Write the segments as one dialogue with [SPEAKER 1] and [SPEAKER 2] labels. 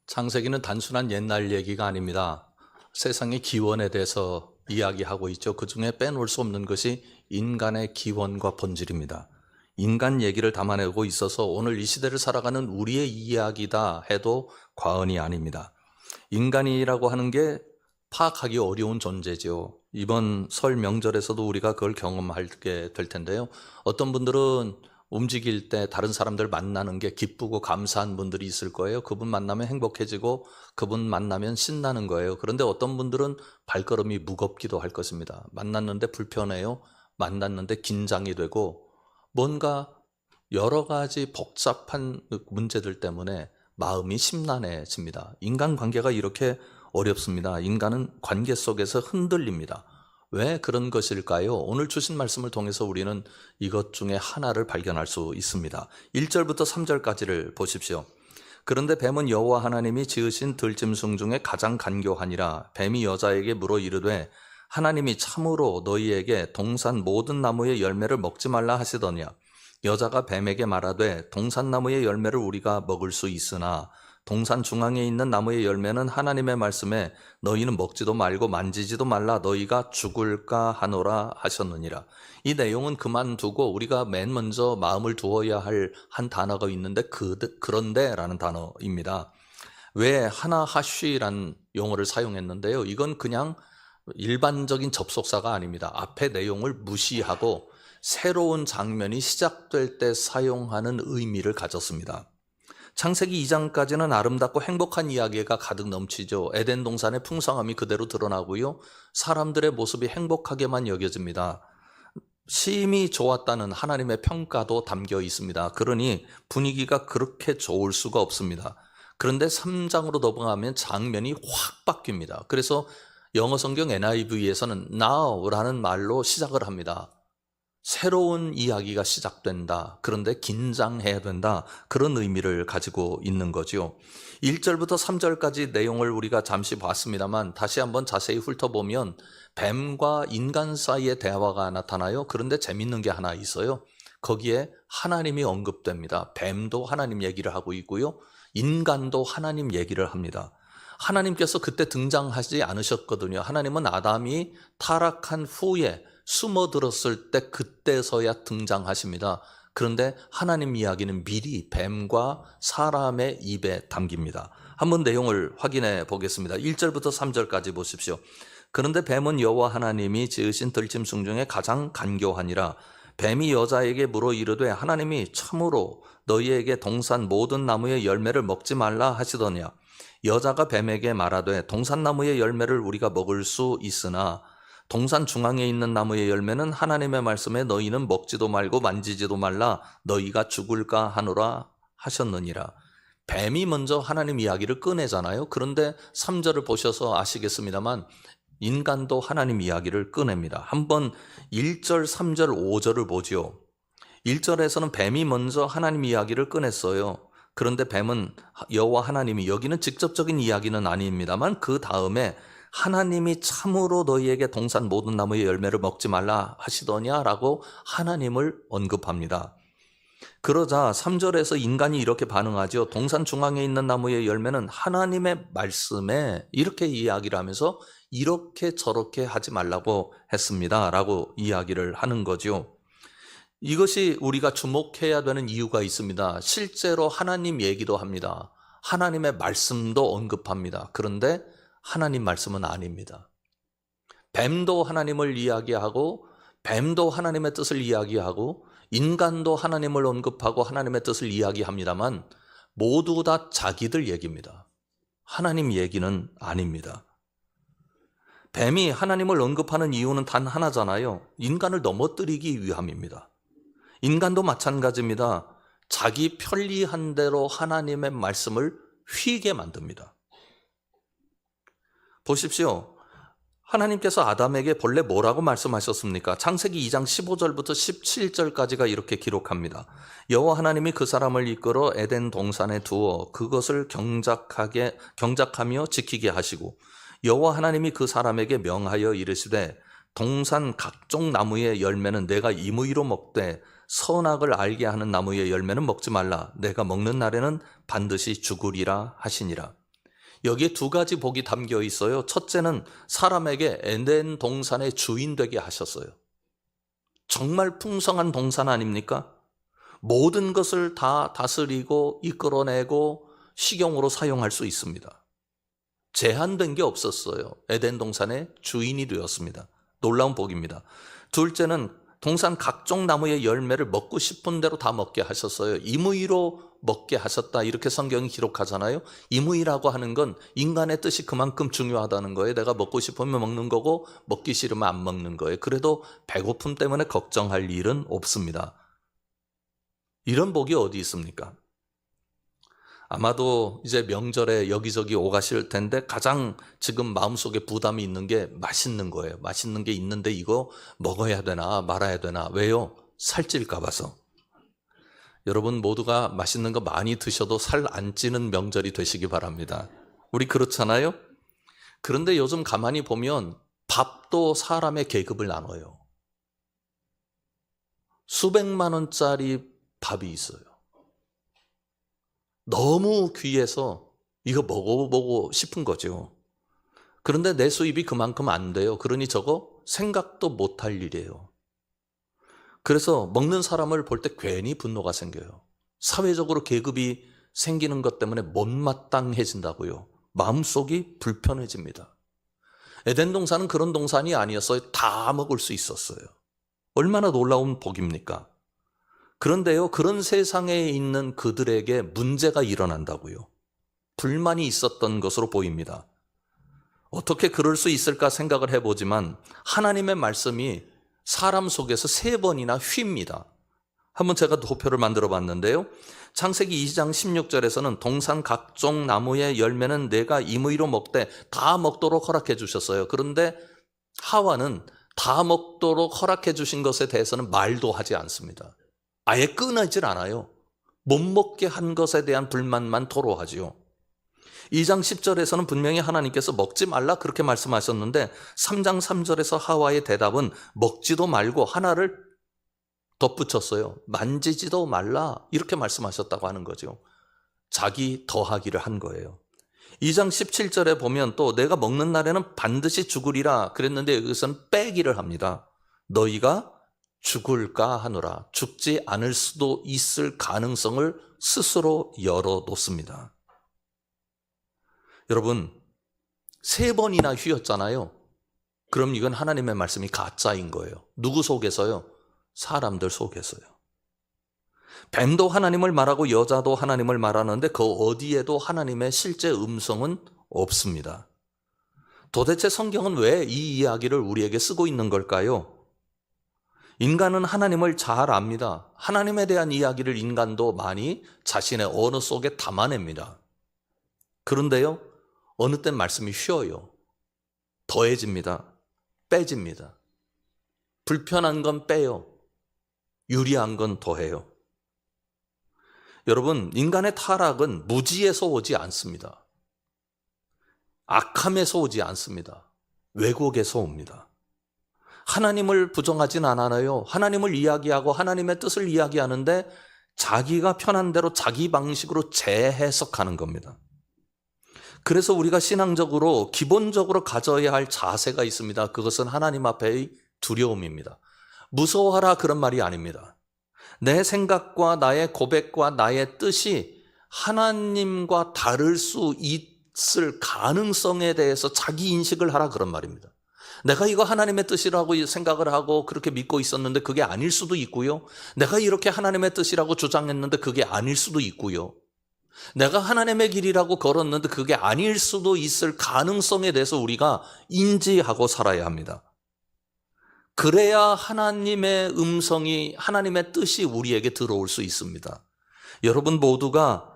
[SPEAKER 1] 창세기는 단순한 옛날 얘기가 아닙니다. 세상의 기원에 대해서 이야기하고 있죠. 그 중에 빼놓을 수 없는 것이 인간의 기원과 본질입니다. 인간 얘기를 담아내고 있어서 오늘 이 시대를 살아가는 우리의 이야기다 해도 과언이 아닙니다. 인간이라고 하는 게 파악하기 어려운 존재죠. 이번 설 명절에서도 우리가 그걸 경험하게 될 텐데요. 어떤 분들은 움직일 때 다른 사람들 만나는 게 기쁘고 감사한 분들이 있을 거예요. 그분 만나면 행복해지고 그분 만나면 신나는 거예요. 그런데 어떤 분들은 발걸음이 무겁기도 할 것입니다. 만났는데 불편해요. 만났는데 긴장이 되고 뭔가 여러 가지 복잡한 문제들 때문에 마음이 심란해집니다. 인간관계가 이렇게 어렵습니다. 인간은 관계 속에서 흔들립니다. 왜 그런 것일까요? 오늘 주신 말씀을 통해서 우리는 이것 중에 하나를 발견할 수 있습니다. 1절부터 3절까지를 보십시오. 그런데 뱀은 여호와 하나님이 지으신 들짐승 중에 가장 간교하니라. 뱀이 여자에게 물어 이르되 하나님이 참으로 너희에게 동산 모든 나무의 열매를 먹지 말라 하시더냐. 여자가 뱀에게 말하되 동산나무의 열매를 우리가 먹을 수 있으나 동산 중앙에 있는 나무의 열매는 하나님의 말씀에 너희는 먹지도 말고 만지지도 말라 너희가 죽을까 하노라 하셨느니라. 이 내용은 그만두고 우리가 맨 먼저 마음을 두어야 할 한 단어가 있는데 그런데라는 단어입니다. 왜 하나하쉬라는 용어를 사용했는데요. 이건 그냥 일반적인 접속사가 아닙니다. 앞에 내용을 무시하고 새로운 장면이 시작될 때 사용하는 의미를 가졌습니다. 창세기 2장까지는 아름답고 행복한 이야기가 가득 넘치죠. 에덴 동산의 풍성함이 그대로 드러나고요. 사람들의 모습이 행복하게만 여겨집니다. 심히 좋았다는 하나님의 평가도 담겨 있습니다. 그러니 분위기가 그렇게 좋을 수가 없습니다. 그런데 3장으로 넘어가면 장면이 확 바뀝니다. 그래서 영어 성경 NIV에서는 now라는 말로 시작을 합니다. 새로운 이야기가 시작된다. 그런데 긴장해야 된다. 그런 의미를 가지고 있는 거죠. 1절부터 3절까지 내용을 우리가 잠시 봤습니다만 다시 한번 자세히 훑어보면 뱀과 인간 사이의 대화가 나타나요. 그런데 재밌는 게 하나 있어요. 거기에 하나님이 언급됩니다. 뱀도 하나님 얘기를 하고 있고요. 인간도 하나님 얘기를 합니다. 하나님께서 그때 등장하지 않으셨거든요. 하나님은 아담이 타락한 후에 숨어들었을 때 그때서야 등장하십니다. 그런데 하나님 이야기는 미리 뱀과 사람의 입에 담깁니다. 한번 내용을 확인해 보겠습니다. 1절부터 3절까지 보십시오. 그런데 뱀은 여호와 하나님이 지으신 들짐승 중에 가장 간교하니라. 뱀이 여자에게 물어 이르되 하나님이 참으로 너희에게 동산 모든 나무의 열매를 먹지 말라 하시더냐. 여자가 뱀에게 말하되 동산나무의 열매를 우리가 먹을 수 있으나 동산 중앙에 있는 나무의 열매는 하나님의 말씀에 너희는 먹지도 말고 만지지도 말라 너희가 죽을까 하노라 하셨느니라. 뱀이 먼저 하나님 이야기를 꺼내잖아요. 그런데 3절을 보셔서 아시겠습니다만 인간도 하나님 이야기를 꺼냅니다. 한번 1절, 3절, 5절을 보죠. 1절에서는 뱀이 먼저 하나님 이야기를 꺼냈어요. 그런데 뱀은 여호와 하나님이, 여기는 직접적인 이야기는 아닙니다만 그 다음에 하나님이 참으로 너희에게 동산 모든 나무의 열매를 먹지 말라 하시더냐라고 하나님을 언급합니다. 그러자 3절에서 인간이 이렇게 반응하죠. 동산 중앙에 있는 나무의 열매는 하나님의 말씀에, 이렇게 이야기를 하면서 이렇게 저렇게 하지 말라고 했습니다 라고 이야기를 하는 거죠. 이것이 우리가 주목해야 되는 이유가 있습니다. 실제로 하나님 얘기도 합니다. 하나님의 말씀도 언급합니다. 그런데 하나님 말씀은 아닙니다. 뱀도 하나님을 이야기하고 뱀도 하나님의 뜻을 이야기하고 인간도 하나님을 언급하고 하나님의 뜻을 이야기합니다만 모두 다 자기들 얘기입니다. 하나님 얘기는 아닙니다. 뱀이 하나님을 언급하는 이유는 단 하나잖아요. 인간을 넘어뜨리기 위함입니다. 인간도 마찬가지입니다. 자기 편리한 대로 하나님의 말씀을 휘게 만듭니다. 보십시오. 하나님께서 아담에게 본래 뭐라고 말씀하셨습니까? 창세기 2장 15절부터 17절까지가 이렇게 기록합니다. 여호와 하나님이 그 사람을 이끌어 에덴 동산에 두어 그것을 경작하며 지키게 하시고 여호와 하나님이 그 사람에게 명하여 이르시되 동산 각종 나무의 열매는 내가 임의로 먹되 선악을 알게 하는 나무의 열매는 먹지 말라. 내가 먹는 날에는 반드시 죽으리라 하시니라. 여기에 두 가지 복이 담겨 있어요. 첫째는 사람에게 에덴 동산의 주인 되게 하셨어요. 정말 풍성한 동산 아닙니까? 모든 것을 다 다스리고 이끌어내고 식용으로 사용할 수 있습니다. 제한된 게 없었어요. 에덴 동산의 주인이 되었습니다. 놀라운 복입니다. 둘째는 동산 각종 나무의 열매를 먹고 싶은 대로 다 먹게 하셨어요. 임의로 먹게 하셨다 이렇게 성경이 기록하잖아요. 임의라고 하는 건 인간의 뜻이 그만큼 중요하다는 거예요. 내가 먹고 싶으면 먹는 거고 먹기 싫으면 안 먹는 거예요. 그래도 배고픔 때문에 걱정할 일은 없습니다. 이런 복이 어디 있습니까? 아마도 이제 명절에 여기저기 오가실 텐데 가장 지금 마음속에 부담이 있는 게 맛있는 거예요. 맛있는 게 있는데 이거 먹어야 되나 말아야 되나. 왜요? 살찔까 봐서. 여러분 모두가 맛있는 거 많이 드셔도 살 안 찌는 명절이 되시기 바랍니다. 우리 그렇잖아요? 그런데 요즘 가만히 보면 밥도 사람의 계급을 나눠요. 수백만 원짜리 밥이 있어요. 너무 귀해서 이거 먹어보고 싶은 거죠. 그런데 내 수입이 그만큼 안 돼요. 그러니 저거 생각도 못할 일이에요. 그래서 먹는 사람을 볼 때 괜히 분노가 생겨요. 사회적으로 계급이 생기는 것 때문에 못마땅해진다고요. 마음속이 불편해집니다. 에덴 동산은 그런 동산이 아니었어요. 다 먹을 수 있었어요. 얼마나 놀라운 복입니까? 그런데요, 그런 세상에 있는 그들에게 문제가 일어난다고요. 불만이 있었던 것으로 보입니다. 어떻게 그럴 수 있을까 생각을 해보지만 하나님의 말씀이 사람 속에서 3번이나 휩니다. 한번 제가 도표를 만들어 봤는데요. 창세기 2장 16절에서는 동산 각종 나무의 열매는 내가 임의로 먹되 다 먹도록 허락해 주셨어요. 그런데 하와는 다 먹도록 허락해 주신 것에 대해서는 말도 하지 않습니다. 아예 끊어질 않아요. 못 먹게 한 것에 대한 불만만 토로하지요. 2장 10절에서는 분명히 하나님께서 먹지 말라 그렇게 말씀하셨는데 3장 3절에서 하와의 대답은 먹지도 말고 하나를 덧붙였어요. 만지지도 말라 이렇게 말씀하셨다고 하는 거죠. 자기 더하기를 한 거예요. 2장 17절에 보면 또 내가 먹는 날에는 반드시 죽으리라 그랬는데 여기서는 빼기를 합니다. 너희가 죽을까 하노라. 죽지 않을 수도 있을 가능성을 스스로 열어놓습니다. 여러분 3번이나 휘었잖아요. 그럼 이건 하나님의 말씀이 가짜인 거예요. 누구 속에서요? 사람들 속에서요. 뱀도 하나님을 말하고 여자도 하나님을 말하는데 그 어디에도 하나님의 실제 음성은 없습니다. 도대체 성경은 왜 이 이야기를 우리에게 쓰고 있는 걸까요? 인간은 하나님을 잘 압니다. 하나님에 대한 이야기를 인간도 많이 자신의 언어 속에 담아냅니다. 그런데요, 어느 땐 말씀이 휘어요. 더해집니다. 빼집니다. 불편한 건 빼요. 유리한 건 더해요. 여러분, 인간의 타락은 무지에서 오지 않습니다. 악함에서 오지 않습니다. 왜곡에서 옵니다. 하나님을 부정하진 않아요. 하나님을 이야기하고 하나님의 뜻을 이야기하는데 자기가 편한 대로 자기 방식으로 재해석하는 겁니다. 그래서 우리가 신앙적으로 기본적으로 가져야 할 자세가 있습니다. 그것은 하나님 앞에의 두려움입니다. 무서워하라 그런 말이 아닙니다. 내 생각과 나의 고백과 나의 뜻이 하나님과 다를 수 있을 가능성에 대해서 자기 인식을 하라 그런 말입니다. 내가 이거 하나님의 뜻이라고 생각을 하고 그렇게 믿고 있었는데 그게 아닐 수도 있고요. 내가 이렇게 하나님의 뜻이라고 주장했는데 그게 아닐 수도 있고요. 내가 하나님의 길이라고 걸었는데 그게 아닐 수도 있을 가능성에 대해서 우리가 인지하고 살아야 합니다. 그래야 하나님의 음성이, 하나님의 뜻이 우리에게 들어올 수 있습니다. 여러분 모두가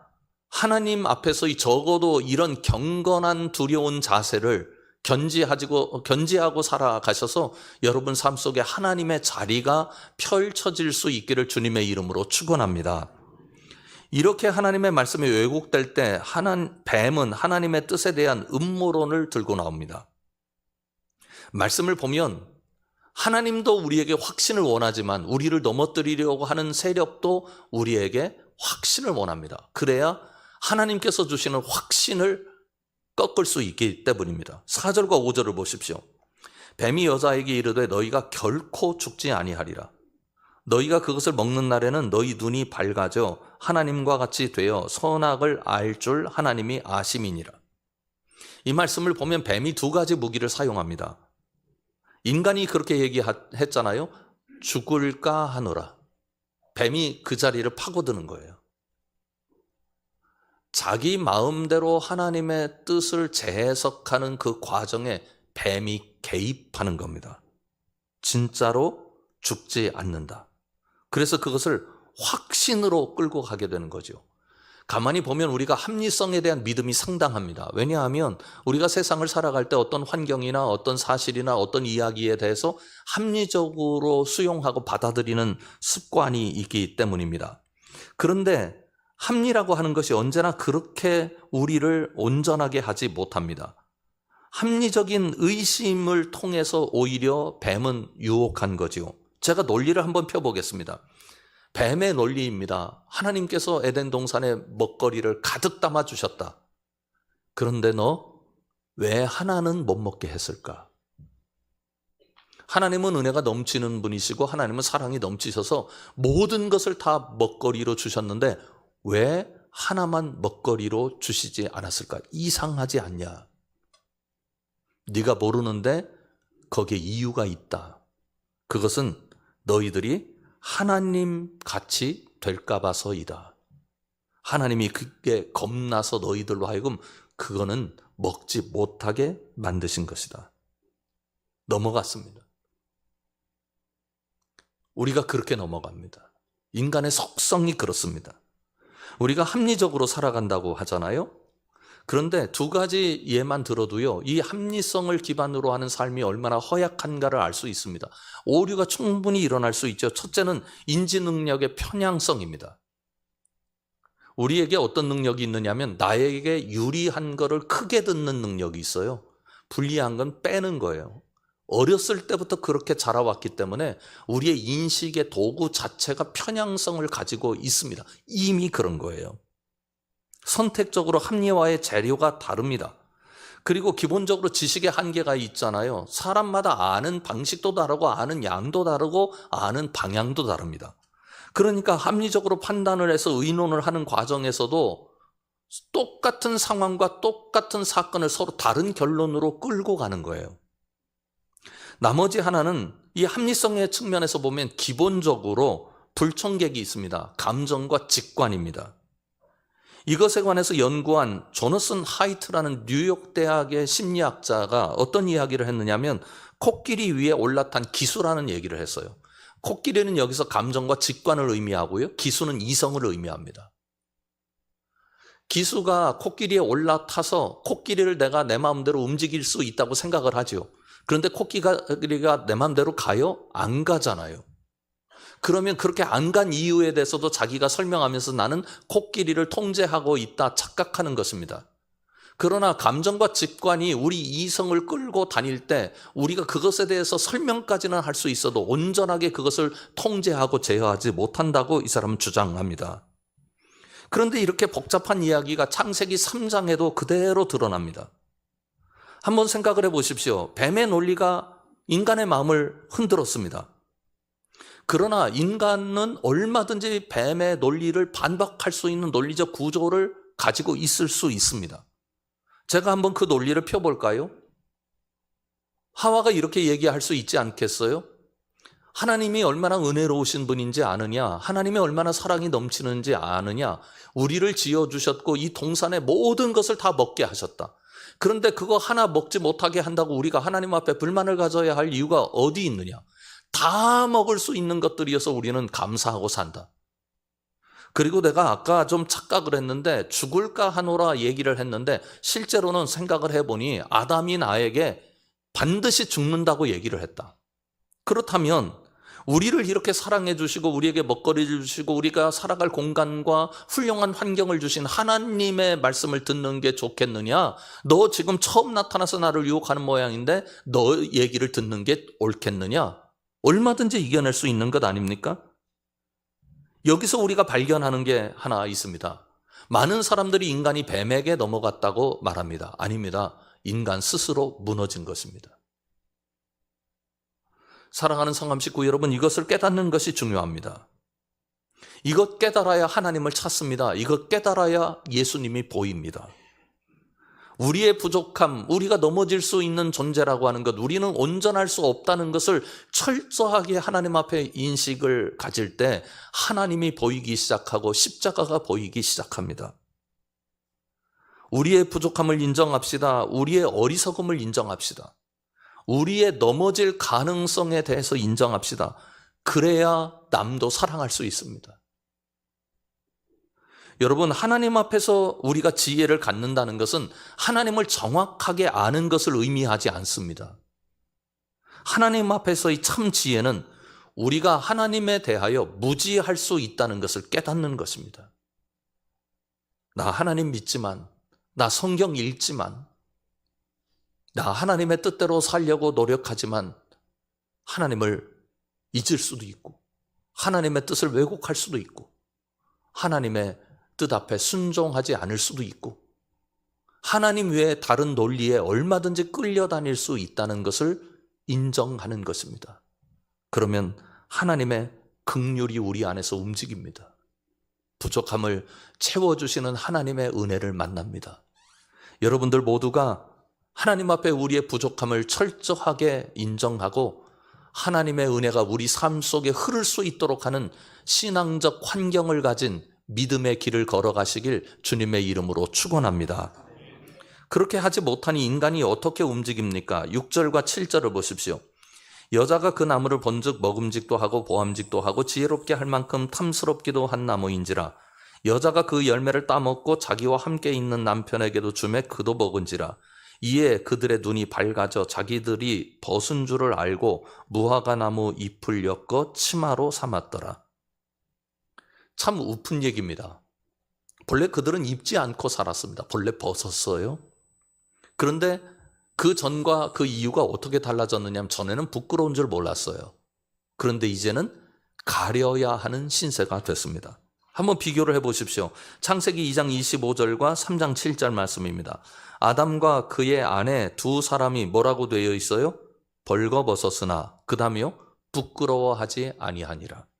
[SPEAKER 1] 하나님 앞에서 적어도 이런 경건한 두려운 자세를 견지하고 살아가셔서 여러분 삶 속에 하나님의 자리가 펼쳐질 수 있기를 주님의 이름으로 축원합니다. 이렇게 하나님의 말씀이 왜곡될 때 뱀은 하나님의 뜻에 대한 음모론을 들고 나옵니다. 말씀을 보면 하나님도 우리에게 확신을 원하지만 우리를 넘어뜨리려고 하는 세력도 우리에게 확신을 원합니다. 그래야 하나님께서 주시는 확신을 꺾을 수 있기 때문입니다. 4절과 5절을 보십시오. 뱀이 여자에게 이르되 너희가 결코 죽지 아니하리라. 너희가 그것을 먹는 날에는 너희 눈이 밝아져 하나님과 같이 되어 선악을 알 줄 하나님이 아심이니라. 이 말씀을 보면 뱀이 두 가지 무기를 사용합니다. 인간이 그렇게 얘기했잖아요. 죽을까 하노라. 뱀이 그 자리를 파고드는 거예요. 자기 마음대로 하나님의 뜻을 재해석하는 그 과정에 뱀이 개입하는 겁니다. 진짜로 죽지 않는다. 그래서 그것을 확신으로 끌고 가게 되는 거죠. 가만히 보면 우리가 합리성에 대한 믿음이 상당합니다. 왜냐하면 우리가 세상을 살아갈 때 어떤 환경이나 어떤 사실이나 어떤 이야기에 대해서 합리적으로 수용하고 받아들이는 습관이 있기 때문입니다. 그런데 합리라고 하는 것이 언제나 그렇게 우리를 온전하게 하지 못합니다. 합리적인 의심을 통해서 오히려 뱀은 유혹한 거지요. 제가 논리를 한번 펴보겠습니다. 뱀의 논리입니다. 하나님께서 에덴 동산에 먹거리를 가득 담아주셨다. 그런데 너 왜 하나는 못 먹게 했을까? 하나님은 은혜가 넘치는 분이시고 하나님은 사랑이 넘치셔서 모든 것을 다 먹거리로 주셨는데 왜 하나만 먹거리로 주시지 않았을까? 이상하지 않냐? 네가 모르는데 거기에 이유가 있다. 그것은 너희들이 하나님 같이 될까 봐서이다. 하나님이 그게 겁나서 너희들로 하여금 그거는 먹지 못하게 만드신 것이다. 넘어갔습니다. 우리가 그렇게 넘어갑니다. 인간의 속성이 그렇습니다. 우리가 합리적으로 살아간다고 하잖아요. 그런데 두 가지 예만 들어도요, 이 합리성을 기반으로 하는 삶이 얼마나 허약한가를 알 수 있습니다. 오류가 충분히 일어날 수 있죠. 첫째는 인지 능력의 편향성입니다. 우리에게 어떤 능력이 있느냐면 나에게 유리한 거를 크게 듣는 능력이 있어요. 불리한 건 빼는 거예요. 어렸을 때부터 그렇게 자라왔기 때문에 우리의 인식의 도구 자체가 편향성을 가지고 있습니다. 이미 그런 거예요. 선택적으로 합리화의 재료가 다릅니다. 그리고 기본적으로 지식의 한계가 있잖아요. 사람마다 아는 방식도 다르고 아는 양도 다르고 아는 방향도 다릅니다. 그러니까 합리적으로 판단을 해서 의논을 하는 과정에서도 똑같은 상황과 똑같은 사건을 서로 다른 결론으로 끌고 가는 거예요. 나머지 하나는 이 합리성의 측면에서 보면 기본적으로 불청객이 있습니다. 감정과 직관입니다. 이것에 관해서 연구한 조너슨 하이트라는 뉴욕 대학의 심리학자가 어떤 이야기를 했느냐면 코끼리 위에 올라탄 기수라는 얘기를 했어요. 코끼리는 여기서 감정과 직관을 의미하고요. 기수는 이성을 의미합니다. 기수가 코끼리에 올라타서 코끼리를 내가 내 마음대로 움직일 수 있다고 생각을 하죠. 그런데 코끼리가 내 마음대로 가요? 안 가잖아요. 그러면 그렇게 안 간 이유에 대해서도 자기가 설명하면서 나는 코끼리를 통제하고 있다 착각하는 것입니다. 그러나 감정과 직관이 우리 이성을 끌고 다닐 때 우리가 그것에 대해서 설명까지는 할 수 있어도 온전하게 그것을 통제하고 제어하지 못한다고 이 사람은 주장합니다. 그런데 이렇게 복잡한 이야기가 창세기 3장에도 그대로 드러납니다. 한번 생각을 해보십시오. 뱀의 논리가 인간의 마음을 흔들었습니다. 그러나 인간은 얼마든지 뱀의 논리를 반박할 수 있는 논리적 구조를 가지고 있을 수 있습니다. 제가 한번 그 논리를 펴볼까요? 하와가 이렇게 얘기할 수 있지 않겠어요? 하나님이 얼마나 은혜로우신 분인지 아느냐? 하나님이 얼마나 사랑이 넘치는지 아느냐? 우리를 지어주셨고 이 동산의 모든 것을 다 먹게 하셨다. 그런데 그거 하나 먹지 못하게 한다고 우리가 하나님 앞에 불만을 가져야 할 이유가 어디 있느냐? 다 먹을 수 있는 것들이어서 우리는 감사하고 산다. 그리고 내가 아까 좀 착각을 했는데 죽을까 하노라 얘기를 했는데 실제로는 생각을 해보니 아담이 나에게 반드시 죽는다고 얘기를 했다. 그렇다면 우리를 이렇게 사랑해 주시고 우리에게 먹거리를 주시고 우리가 살아갈 공간과 훌륭한 환경을 주신 하나님의 말씀을 듣는 게 좋겠느냐? 너 지금 처음 나타나서 나를 유혹하는 모양인데 너 얘기를 듣는 게 옳겠느냐? 얼마든지 이겨낼 수 있는 것 아닙니까? 여기서 우리가 발견하는 게 하나 있습니다. 많은 사람들이 인간이 뱀에게 넘어갔다고 말합니다. 아닙니다. 인간 스스로 무너진 것입니다. 사랑하는 성암 식구 여러분, 이것을 깨닫는 것이 중요합니다. 이것 깨달아야 하나님을 찾습니다. 이것 깨달아야 예수님이 보입니다. 우리의 부족함, 우리가 넘어질 수 있는 존재라고 하는 것, 우리는 온전할 수 없다는 것을 철저하게 하나님 앞에 인식을 가질 때 하나님이 보이기 시작하고 십자가가 보이기 시작합니다. 우리의 부족함을 인정합시다. 우리의 어리석음을 인정합시다. 우리의 넘어질 가능성에 대해서 인정합시다. 그래야 남도 사랑할 수 있습니다. 여러분, 하나님 앞에서 우리가 지혜를 갖는다는 것은 하나님을 정확하게 아는 것을 의미하지 않습니다. 하나님 앞에서의 참 지혜는 우리가 하나님에 대하여 무지할 수 있다는 것을 깨닫는 것입니다. 나 하나님 믿지만, 나 성경 읽지만, 나 하나님의 뜻대로 살려고 노력하지만 하나님을 잊을 수도 있고, 하나님의 뜻을 왜곡할 수도 있고, 하나님의 뜻 앞에 순종하지 않을 수도 있고, 하나님 외에 다른 논리에 얼마든지 끌려다닐 수 있다는 것을 인정하는 것입니다. 그러면 하나님의 긍휼이 우리 안에서 움직입니다. 부족함을 채워주시는 하나님의 은혜를 만납니다. 여러분들 모두가 하나님 앞에 우리의 부족함을 철저하게 인정하고 하나님의 은혜가 우리 삶 속에 흐를 수 있도록 하는 신앙적 환경을 가진 믿음의 길을 걸어가시길 주님의 이름으로 축원합니다. 그렇게 하지 못하니 인간이 어떻게 움직입니까? 6절과 7절을 보십시오. 여자가 그 나무를 본즉 먹음직도 하고 보암직도 하고 지혜롭게 할 만큼 탐스럽기도 한 나무인지라. 여자가 그 열매를 따먹고 자기와 함께 있는 남편에게도 주매 그도 먹은지라. 이에 그들의 눈이 밝아져 자기들이 벗은 줄을 알고 무화과 나무 잎을 엮어 치마로 삼았더라. 참 우픈 얘기입니다. 본래 그들은 입지 않고 살았습니다. 본래 벗었어요. 그런데 그 전과 그 이유가 어떻게 달라졌느냐 하면 전에는 부끄러운 줄 몰랐어요. 그런데 이제는 가려야 하는 신세가 됐습니다. 한번 비교를 해보십시오. 창세기 2장 25절과 3장 7절 말씀입니다. 아담과 그의 아내 두 사람이 뭐라고 되어 있어요? 벌거벗었으나 그 다음이요? 부끄러워하지 아니하니라.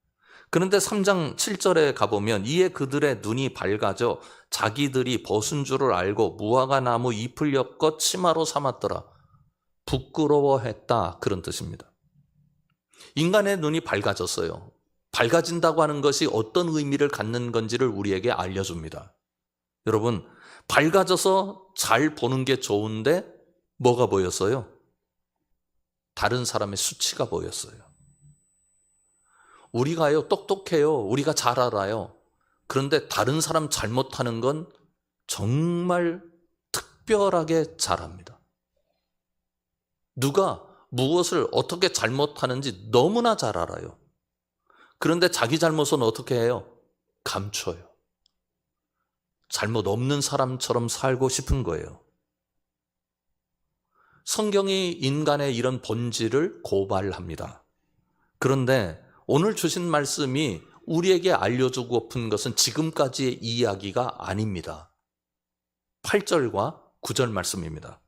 [SPEAKER 1] 그런데 3장 7절에 가보면 이에 그들의 눈이 밝아져 자기들이 벗은 줄을 알고 무화과 나무 잎을 엮어 치마로 삼았더라. 부끄러워했다, 그런 뜻입니다. 인간의 눈이 밝아졌어요. 밝아진다고 하는 것이 어떤 의미를 갖는 건지를 우리에게 알려줍니다. 여러분, 밝아져서 잘 보는 게 좋은데 뭐가 보였어요? 다른 사람의 수치가 보였어요. 우리가요, 똑똑해요. 우리가 잘 알아요. 그런데 다른 사람 잘못하는 건 정말 특별하게 잘합니다. 누가 무엇을 어떻게 잘못하는지 너무나 잘 알아요. 그런데 자기 잘못은 어떻게 해요? 감춰요. 잘못 없는 사람처럼 살고 싶은 거예요. 성경이 인간의 이런 본질을 고발합니다. 그런데 오늘 주신 말씀이 우리에게 알려주고픈 것은 지금까지의 이야기가 아닙니다. 8절과 9절 말씀입니다.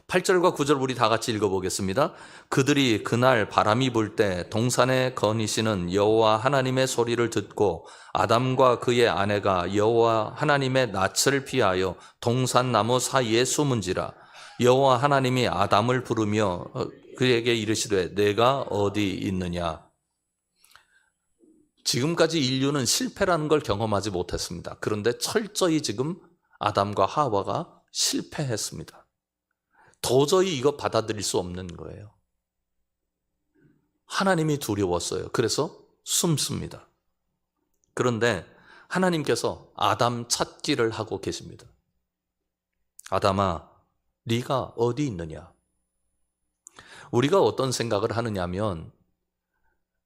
[SPEAKER 1] 8절과 9절 우리 다 같이 읽어보겠습니다. 그들이 그날 바람이 불 때 동산에 거니시는 여호와 하나님의 소리를 듣고 아담과 그의 아내가 여호와 하나님의 낯을 피하여 동산나무 사이에 숨은지라. 여호와 하나님이 아담을 부르며 그에게 이르시되 내가 어디 있느냐. 지금까지 인류는 실패라는 걸 경험하지 못했습니다. 그런데 철저히 지금 아담과 하와가 실패했습니다. 도저히 이거 받아들일 수 없는 거예요. 하나님이 두려웠어요. 그래서 숨습니다. 그런데 하나님께서 아담 찾기를 하고 계십니다. 아담아, 네가 어디 있느냐? 우리가 어떤 생각을 하느냐면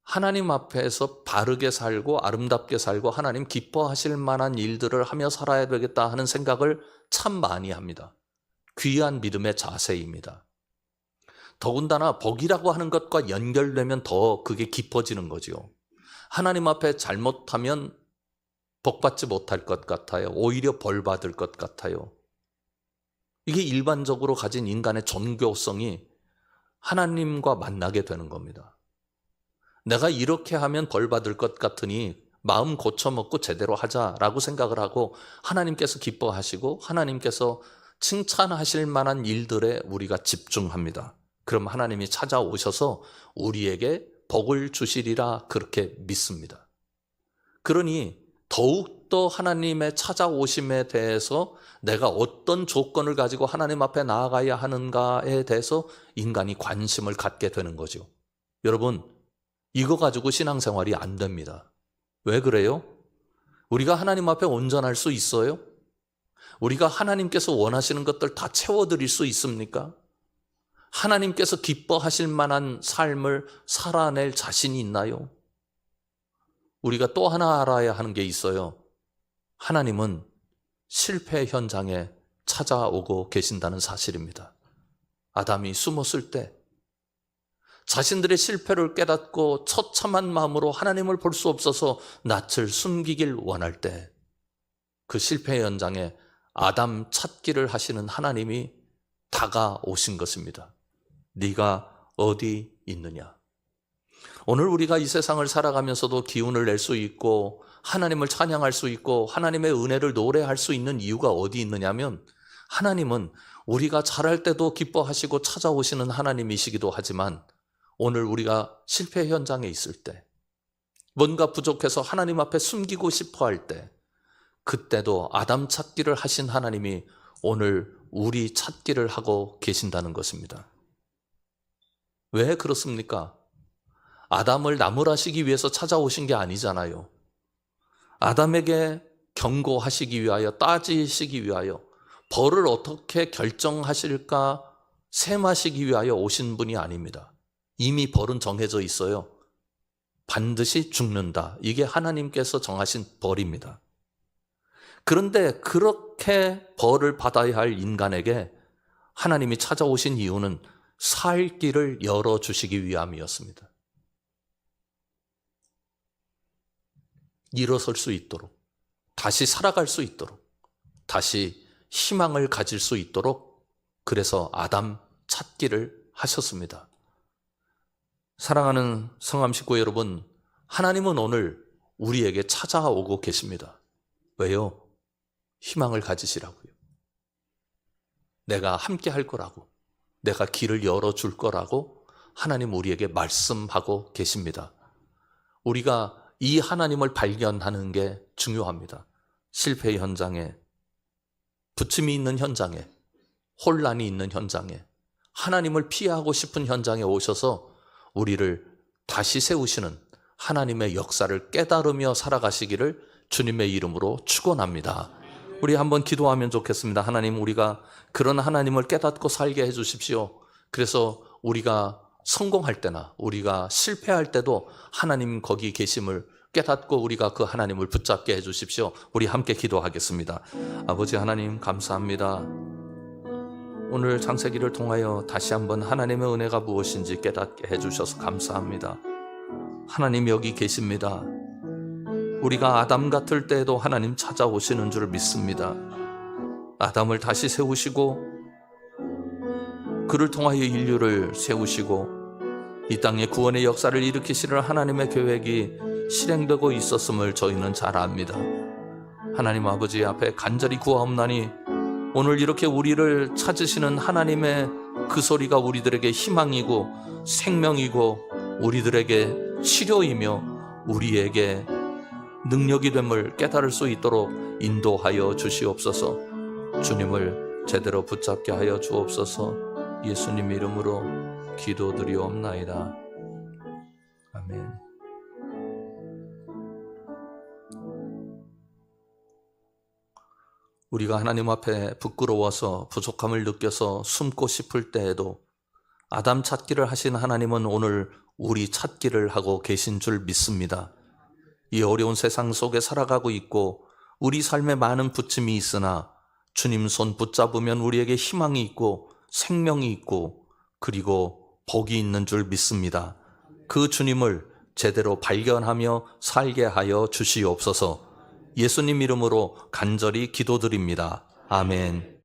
[SPEAKER 1] 하나님 앞에서 바르게 살고 아름답게 살고 하나님 기뻐하실 만한 일들을 하며 살아야 되겠다 하는 생각을 참 많이 합니다. 귀한 믿음의 자세입니다. 더군다나 복이라고 하는 것과 연결되면 더 그게 깊어지는 거죠. 하나님 앞에 잘못하면 복받지 못할 것 같아요. 오히려 벌받을 것 같아요. 이게 일반적으로 가진 인간의 종교성이 하나님과 만나게 되는 겁니다. 내가 이렇게 하면 벌받을 것 같으니 마음 고쳐먹고 제대로 하자라고 생각을 하고 하나님께서 기뻐하시고 하나님께서 칭찬하실 만한 일들에 우리가 집중합니다. 그럼 하나님이 찾아오셔서 우리에게 복을 주시리라 그렇게 믿습니다. 그러니 더욱더 하나님의 찾아오심에 대해서 내가 어떤 조건을 가지고 하나님 앞에 나아가야 하는가에 대해서 인간이 관심을 갖게 되는 거죠. 여러분, 이거 가지고 신앙생활이 안 됩니다. 왜 그래요? 우리가 하나님 앞에 온전할 수 있어요? 우리가 하나님께서 원하시는 것들 다 채워드릴 수 있습니까? 하나님께서 기뻐하실 만한 삶을 살아낼 자신이 있나요? 우리가 또 하나 알아야 하는 게 있어요. 하나님은 실패 현장에 찾아오고 계신다는 사실입니다. 아담이 숨었을 때 자신들의 실패를 깨닫고 처참한 마음으로 하나님을 볼 수 없어서 낯을 숨기길 원할 때 그 실패 현장에 아담 찾기를 하시는 하나님이 다가오신 것입니다. 네가 어디 있느냐? 오늘 우리가 이 세상을 살아가면서도 기운을 낼 수 있고 하나님을 찬양할 수 있고 하나님의 은혜를 노래할 수 있는 이유가 어디 있느냐면 하나님은 우리가 잘할 때도 기뻐하시고 찾아오시는 하나님이시기도 하지만 오늘 우리가 실패 현장에 있을 때 뭔가 부족해서 하나님 앞에 숨기고 싶어 할 때 그때도 아담 찾기를 하신 하나님이 오늘 우리 찾기를 하고 계신다는 것입니다. 왜 그렇습니까? 아담을 나무라시기 위해서 찾아오신 게 아니잖아요. 아담에게 경고하시기 위하여 따지시기 위하여 벌을 어떻게 결정하실까 셈하시기 위하여 오신 분이 아닙니다. 이미 벌은 정해져 있어요. 반드시 죽는다. 이게 하나님께서 정하신 벌입니다. 그런데 그렇게 벌을 받아야 할 인간에게 하나님이 찾아오신 이유는 살 길을 열어주시기 위함이었습니다. 일어설 수 있도록, 다시 살아갈 수 있도록, 다시 희망을 가질 수 있도록 그래서 아담 찾기를 하셨습니다. 사랑하는 성암 식구 여러분, 하나님은 오늘 우리에게 찾아오고 계십니다. 왜요? 희망을 가지시라고요. 내가 함께 할 거라고, 내가 길을 열어줄 거라고 하나님 우리에게 말씀하고 계십니다. 우리가 이 하나님을 발견하는 게 중요합니다. 실패 현장에, 부침이 있는 현장에, 혼란이 있는 현장에, 하나님을 피하고 싶은 현장에 오셔서 우리를 다시 세우시는 하나님의 역사를 깨달으며 살아가시기를 주님의 이름으로 축원합니다. 우리 한번 기도하면 좋겠습니다. 하나님, 우리가 그런 하나님을 깨닫고 살게 해주십시오. 그래서 우리가 성공할 때나 우리가 실패할 때도 하나님 거기 계심을 깨닫고 우리가 그 하나님을 붙잡게 해주십시오. 우리 함께 기도하겠습니다. 아버지 하나님 감사합니다. 오늘 창세기를 통하여 다시 한번 하나님의 은혜가 무엇인지 깨닫게 해주셔서 감사합니다. 하나님 여기 계십니다. 우리가 아담 같을 때에도 하나님 찾아오시는 줄 믿습니다. 아담을 다시 세우시고 그를 통하여 인류를 세우시고 이 땅에 구원의 역사를 일으키시는 하나님의 계획이 실행되고 있었음을 저희는 잘 압니다. 하나님 아버지 앞에 간절히 구하옵나니 오늘 이렇게 우리를 찾으시는 하나님의 그 소리가 우리들에게 희망이고 생명이고 우리들에게 치료이며 우리에게 능력이 됨을 깨달을 수 있도록 인도하여 주시옵소서. 주님을 제대로 붙잡게 하여 주옵소서. 예수님 이름으로 기도드리옵나이다. 아멘. 우리가 하나님 앞에 부끄러워서 부족함을 느껴서 숨고 싶을 때에도 아담 찾기를 하신 하나님은 오늘 우리 찾기를 하고 계신 줄 믿습니다. 이 어려운 세상 속에 살아가고 있고 우리 삶에 많은 부침이 있으나 주님 손 붙잡으면 우리에게 희망이 있고 생명이 있고 그리고 복이 있는 줄 믿습니다. 그 주님을 제대로 발견하며 살게 하여 주시옵소서. 예수님 이름으로 간절히 기도드립니다. 아멘.